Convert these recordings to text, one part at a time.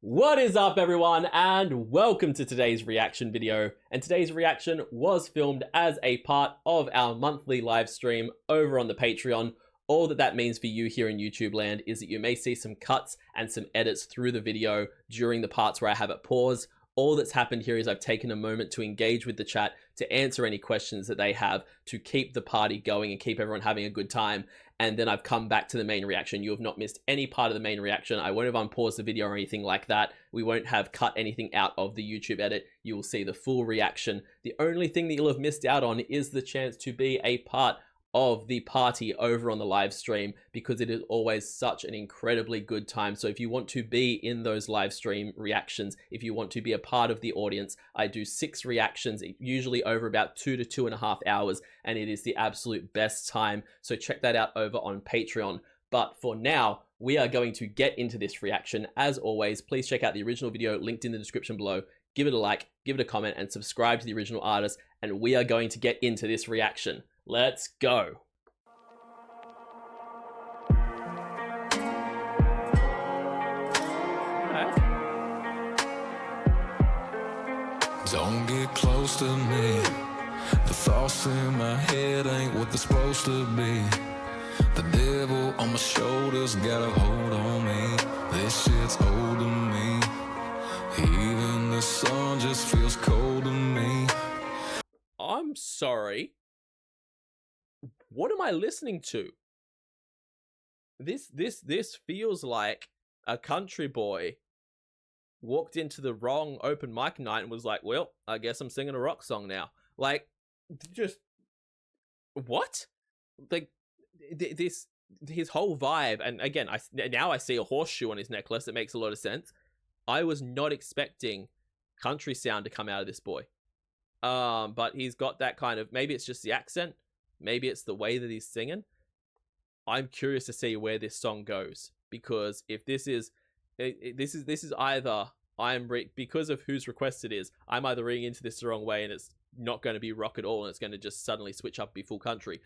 What is up, everyone, and welcome to today's reaction video. And today's reaction was filmed as a part of our monthly live stream over on the Patreon. All that means for you here in YouTube land is that you may see some cuts and some edits through the video during the parts where I have it pause. All that's happened here is I've taken a moment to engage with the chat, to answer any questions that they have, to keep the party going and keep everyone having a good time. And then I've come back to the main reaction. You have not missed any part of the main reaction. I won't have unpaused the video or anything like that. We won't have cut anything out of the YouTube edit. You will see the full reaction. The only thing that you'll have missed out on is the chance to be a part of the party over on the live stream, because it is always such an incredibly good time. So if you want to be in those live stream reactions, if you want to be a part of the audience, I do 6 reactions, usually over about 2 to 2.5 hours, and it is the absolute best time. So check that out over on Patreon. But for now, we are going to get into this reaction. As always, please check out the original video linked in the description below. Give it a like, give it a comment, and subscribe to the original artist. And we are going to get into this reaction. Let's go. Don't get close to me. The thoughts in my head ain't what they're supposed to be. The devil on my shoulders got a hold on me. This shit's old to me. Even the sun just feels cold to me. I'm sorry. What am I listening to? This feels like a country boy walked into the wrong open mic night and was like, well, I guess I'm singing a rock song now. Like, just what? Like, his whole vibe. And again, now I see a horseshoe on his necklace. It makes a lot of sense. I was not expecting country sound to come out of this boy. But he's got that kind of, maybe it's just the accent, maybe it's the way that he's singing. I'm curious to see where this song goes, because if this is either because of whose request it is, I'm either reading into this the wrong way and it's not going to be rock at all and it's going to just suddenly switch up, be full country,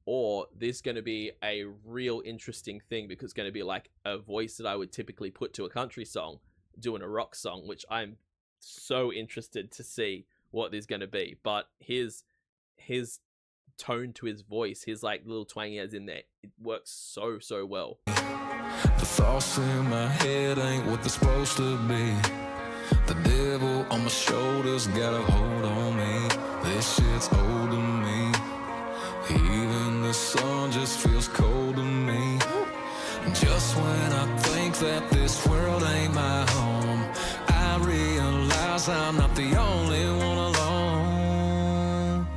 or this is going to be a real interesting thing because it's going to be like a voice that I would typically put to a country song doing a rock song, which I'm so interested to see what there's going to be. But his tone to his voice, his like little twang he has in there, it works so well. The thoughts in my head ain't what they're supposed to be. The devil on my shoulders got a hold on me. This shit's old to me. Even the sun just feels cold to me. Just when I think that this world ain't my home, I realize I'm not the only one alone.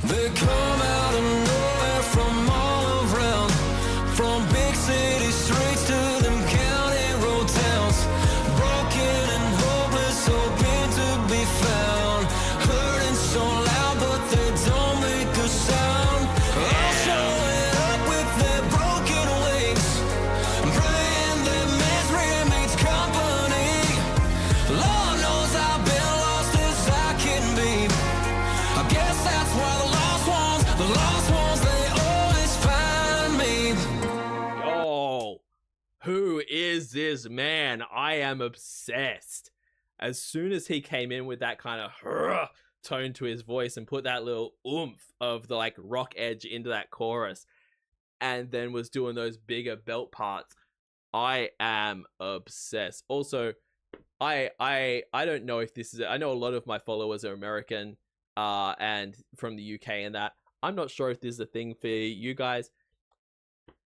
They come out of nowhere from all around, from big city streets to them county road towns, broken and hopeless, hoping to be found, hurting so loud but they don't make a sound, all showing up with their broken wings, praying that misery meets company. Lord knows I've been lost as I can be. I guess that's why the lost ones, they always find me. Oh, who is this man? I am obsessed. As soon as he came in with that kind of tone to his voice and put that little oomph of the like rock edge into that chorus, and then was doing those bigger belt parts, I am obsessed. Also, I don't know if this is, I know a lot of my followers are American and from the UK and that. I'm not sure if this is a thing for you guys.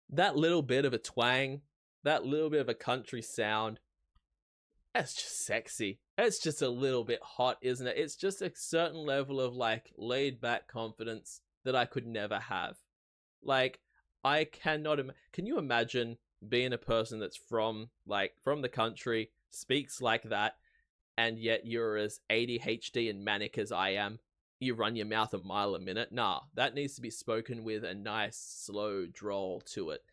That little bit of a twang, that little bit of a country sound, that's just sexy. It's just a little bit hot, isn't it? It's just a certain level of like laid back confidence that I could never have. Like, I cannot can you imagine being a person that's from the country, speaks like that, and yet you're as ADHD and manic as I am? You run your mouth a mile a minute. Nah, that needs to be spoken with a nice, slow drawl to it.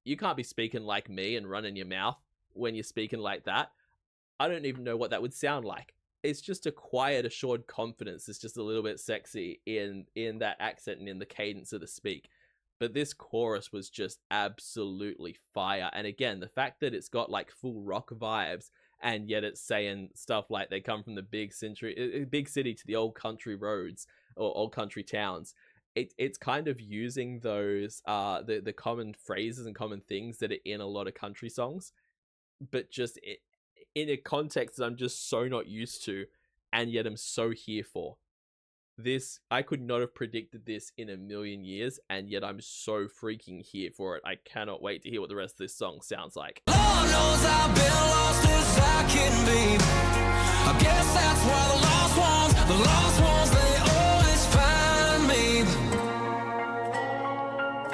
You can't be speaking like me and running your mouth when you're speaking like that. I don't even know what that would sound like. It's just a quiet, assured confidence. It's just a little bit sexy in that accent and in the cadence of the speak. But this chorus was just absolutely fire. And again, the fact that it's got like full rock vibes and yet it's saying stuff like they come from the big city to the old country roads or old country towns. It's kind of using those the common phrases and common things that are in a lot of country songs, but just in a context that I'm just so not used to, and yet I'm so here for. This, I could not have predicted this in a million years, and yet I'm so freaking here for it. I cannot wait to hear what the rest of this song sounds like. Lord knows I've been lost as I can be. I guess that's why the lost ones, they always find me.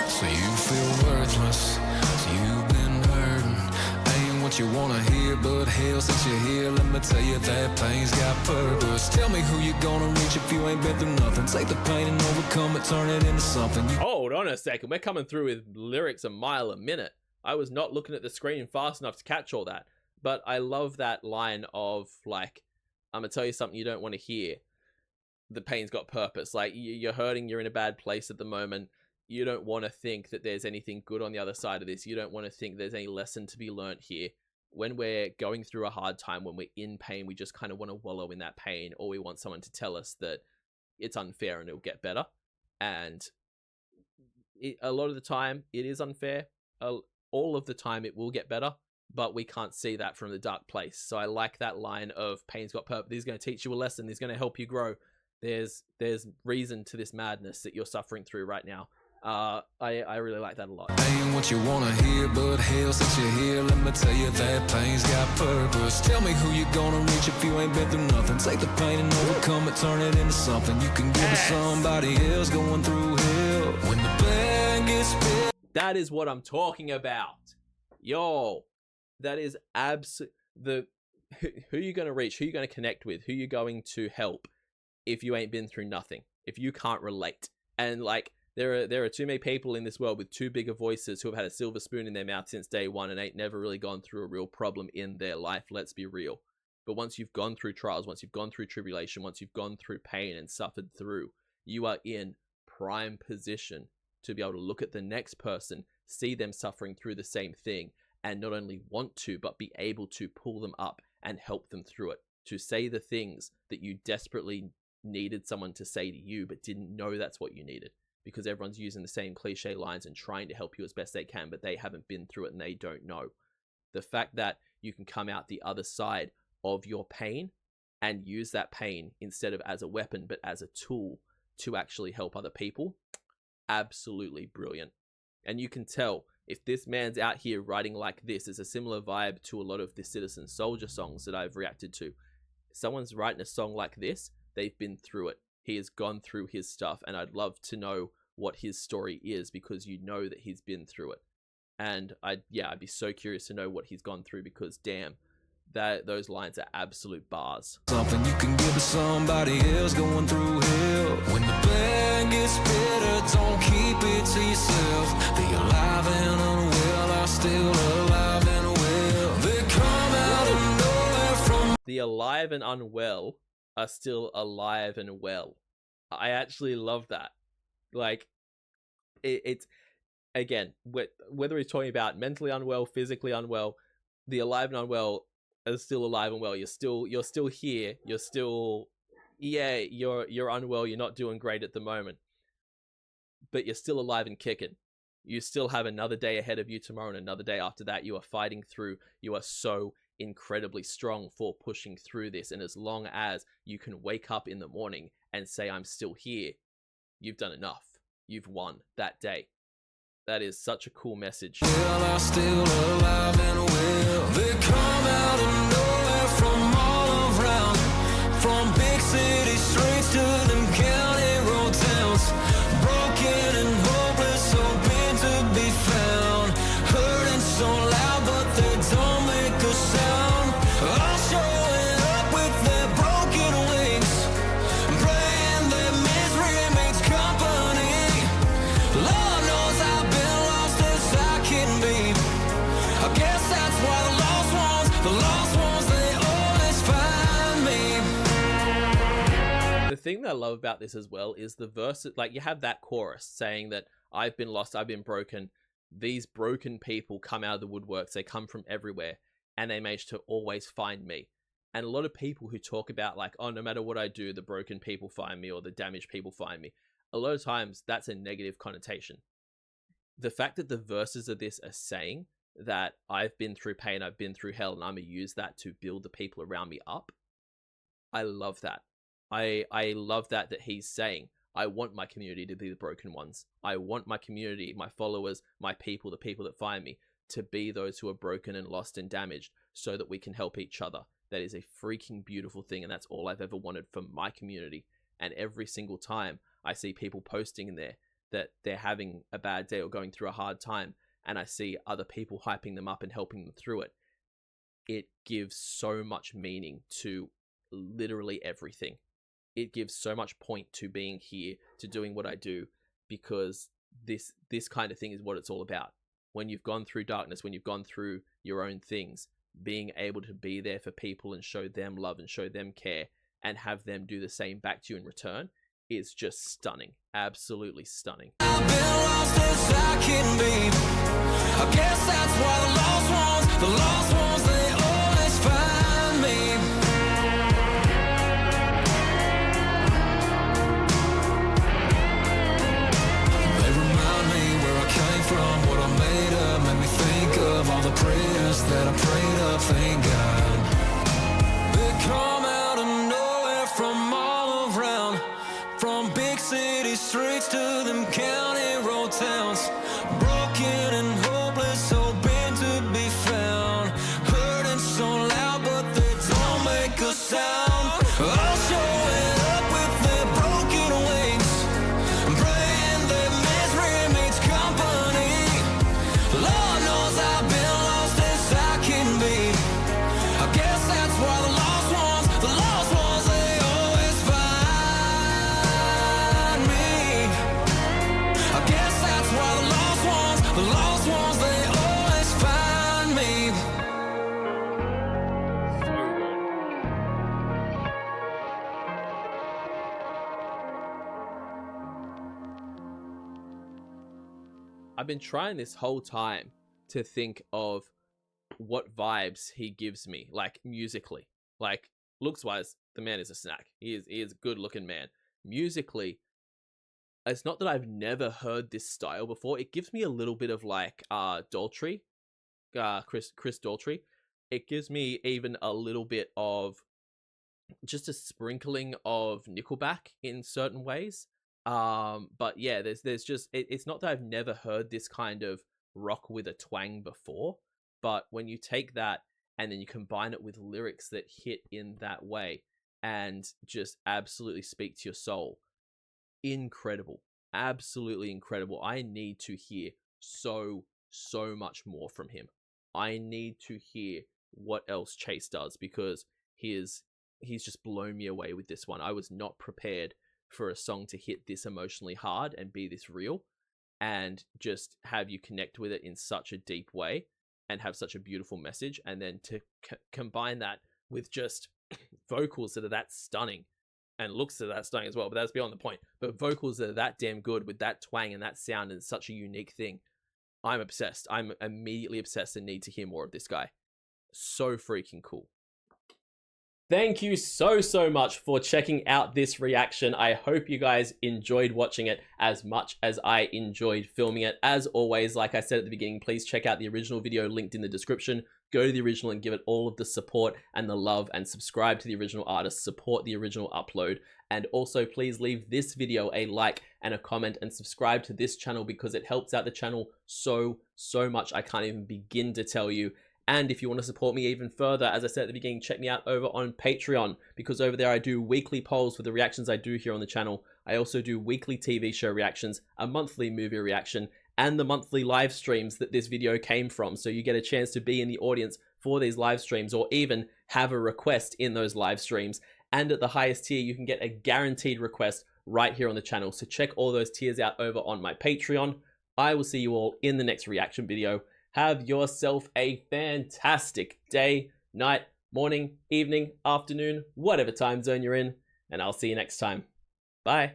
So you feel worthless, so you've been hurting. Ain't what you wanna hear, but hell, since you're here, let me tell you that pain's got purpose. Tell me who you gonna reach if you ain't been through nothing. Take the pain and overcome it, turn it into something. Hold on a second, we're coming through with lyrics a mile a minute. I was not looking at the screen fast enough to catch all that, but I love that line of like, I'm gonna tell you something you don't want to hear. The pain's got purpose. Like, you're hurting, you're in a bad place at the moment. You don't want to think that there's anything good on the other side of this. You don't want to think there's any lesson to be learnt here. When we're going through a hard time, when we're in pain, we just kind of want to wallow in that pain, or we want someone to tell us that it's unfair and it'll get better. And a lot of the time, it is unfair. All of the time, it will get better, but we can't see that from the dark place. So I like that line of pain's got purpose. This is going to teach you a lesson. This is going to help you grow. There's reason to this madness that you're suffering through right now. I really like that a lot. Ain't what you wanna hear, but hell, since you're here, let me tell you that pain's got purpose. Tell me who you gonna reach if you ain't been through nothing. Take the pain and overcome it, turn it into something you can give to somebody else going through hell. When the bag gets big. That is what I'm talking about. Yo, that is who you gonna reach, who you gonna connect with, who you going to help if you ain't been through nothing, if you can't relate. And like, there are too many people in this world with too big of voices who have had a silver spoon in their mouth since day one and ain't never really gone through a real problem in their life. Let's be real. But once you've gone through trials, once you've gone through tribulation, once you've gone through pain and suffered through, you are in prime position to be able to look at the next person, see them suffering through the same thing, and not only want to, but be able to pull them up and help them through it. To say the things that you desperately needed someone to say to you, but didn't know that's what you needed. Because everyone's using the same cliche lines and trying to help you as best they can, but they haven't been through it and they don't know. The fact that you can come out the other side of your pain and use that pain instead of as a weapon, but as a tool to actually help other people, absolutely brilliant. And you can tell if this man's out here writing like this, is a similar vibe to a lot of the Citizen Soldier songs that I've reacted to. If someone's writing a song like this, they've been through it. He has gone through his stuff, and I'd love to know what his story is, because you know that he's been through it. And I'd be so curious to know what he's gone through, because damn, those lines are absolute bars. Something you can give to somebody else going through hell. When the bag gets bitter, don't keep it to yourself. The alive and unwell are still alive and well. They come out of nowhere from. The alive and unwell are still alive and well. I actually love that. Like, it's again, whether he's talking about mentally unwell, physically unwell, the alive and unwell are still alive and well. You're still here. You're still, you're unwell. You're not doing great at the moment, but you're still alive and kicking. You still have another day ahead of you tomorrow, and another day after that. You are fighting through. You are so incredibly strong for pushing through this, and as long as you can wake up in the morning and say, I'm still here, you've done enough. You've won that day. That is such a cool message. Well, I'm still alive and well. They come out of nowhere from all around, from big city streets to them county road towns, broken and hopeless, hoping to be found, hurting so loud but they don't make a sound, all showing up with their broken wings, praying their misery makes company. Lord knows I've been lost as I can be. I guess that's why the lost ones, they always find me. The thing that I love about this as well is the verse. Like, you have that chorus saying that I've been lost, I've been broken. These broken people come out of the woodworks. They come from everywhere. and they manage to always find me. And a lot of people who talk about like, oh, no matter what I do, the broken people find me or the damaged people find me, a lot of times that's a negative connotation. The fact that the verses of this are saying that I've been through pain, I've been through hell, and I'm going to use that to build the people around me up. I love that. I love that he's saying, I want my community to be the broken ones. I want my community, my followers, my people, the people that find me, to be those who are broken and lost and damaged so that we can help each other. That is a freaking beautiful thing, and that's all I've ever wanted for my community. And every single time I see people posting in there that they're having a bad day or going through a hard time, and I see other people hyping them up and helping them through it, it gives so much meaning to literally everything. It gives so much point to being here, to doing what I do, because this kind of thing is what it's all about. When you've gone through darkness, when you've gone through your own things, being able to be there for people and show them love and show them care and have them do the same back to you in return is just stunning. Absolutely stunning. I've been lost as I can be. I guess that's why the lost ones, they always find me. They remind me where I came from, what I made of, make me think of all the prayers that I prayed up, thank God. They come out of nowhere from all around, from big city streets to them county road towns, broken and hopeless, hoping to be found, hurting so loud but they don't make a sound, all showing up with their broken wings, praying their misery meets company. Lord knows I've been lost as I can be. I guess that's why the lost ones, they always find me. I guess that's why the lost ones, they always find me. I've been trying this whole time to think of what vibes he gives me, like musically. Like looks wise, the man is a snack. He is a good looking man. Musically, it's not that I've never heard this style before. It gives me a little bit of like Daltrey, Chris Daltrey. It gives me even a little bit of just a sprinkling of Nickelback in certain ways. But yeah, there's just it's not that I've never heard this kind of rock with a twang before, but when you take that and then you combine it with lyrics that hit in that way and just absolutely speak to your soul, incredible, absolutely incredible. I need to hear so much more from him. I need to hear what else Chase does, because he's just blown me away with this one. I was not prepared for a song to hit this emotionally hard and be this real and just have you connect with it in such a deep way and have such a beautiful message, and then to combine that with just vocals that are that stunning and looks that are that stunning as well, but that's beyond the point. But vocals that are that damn good with that twang and that sound and such a unique thing. I'm obsessed. I'm immediately obsessed and need to hear more of this guy. So freaking cool. Thank you so much for checking out this reaction. I hope you guys enjoyed watching it as much as I enjoyed filming it. As always, like I said at the beginning, please check out the original video linked in the description. Go to the original and give it all of the support and the love, and subscribe to the original artist, support the original upload. And also please leave this video a like and a comment and subscribe to this channel, because it helps out the channel so much. I can't even begin to tell you. And if you want to support me even further, as I said at the beginning, check me out over on Patreon, because over there I do weekly polls for the reactions I do here on the channel. I also do weekly TV show reactions, a monthly movie reaction, and the monthly live streams that this video came from. So you get a chance to be in the audience for these live streams, or even have a request in those live streams. And at the highest tier, you can get a guaranteed request right here on the channel. So check all those tiers out over on my Patreon. I will see you all in the next reaction video. Have yourself a fantastic day, night, morning, evening, afternoon, whatever time zone you're in, and I'll see you next time. Bye.